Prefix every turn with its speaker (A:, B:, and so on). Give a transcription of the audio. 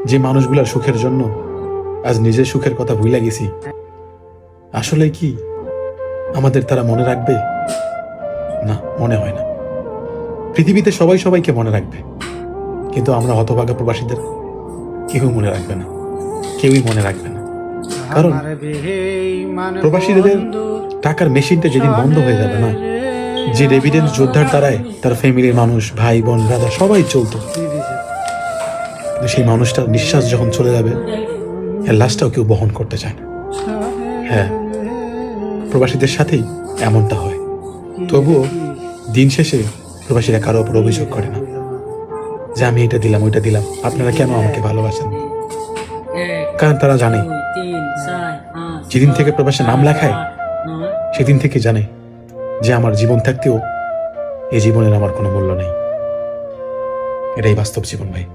A: যে মানুষগুলার সুখের জন্য আজ নিজের সুখের কথা ভুলে গেছি, আসলে কি আমাদের তারা মনে রাখবে? না, মনে হয় না। পৃথিবীতে সবাই সবাইকে মনে রাখবে, কিন্তু আমরা হতভাগা প্রবাসীদের কেউ মনে রাখবে না, কেউই মনে রাখবে না। কারণ প্রবাসীদের টাকার মেশিনটা যেদিন বন্ধ হয়ে যাবে না, যে রেভিডেন্স যোদ্ধার দ্বারায় তার ফ্যামিলির মানুষ, ভাই বোন দাদা সবাই চলতো, কিন্তু সেই মানুষটার নিঃশ্বাস যখন চলে যাবে, এর লাশটাও কেউ বহন করতে চায় না। হ্যাঁ, প্রবাসীদের সাথেই এমনটা হয়। তবুও দিন শেষে প্রবাসীরা কারো ওপর অভিযোগ করে না যে আমি এটা দিলাম ওইটা দিলাম, আপনারা কেন আমাকে ভালোবাসেন। কারণ তারা জানে যেদিন থেকে প্রবাসে নাম লেখায় সেদিন থেকে জানে যে আমার জীবন থাকতেও এই জীবনের আমার কোনো মূল্য নেই। এটাই বাস্তব জীবন ভাই।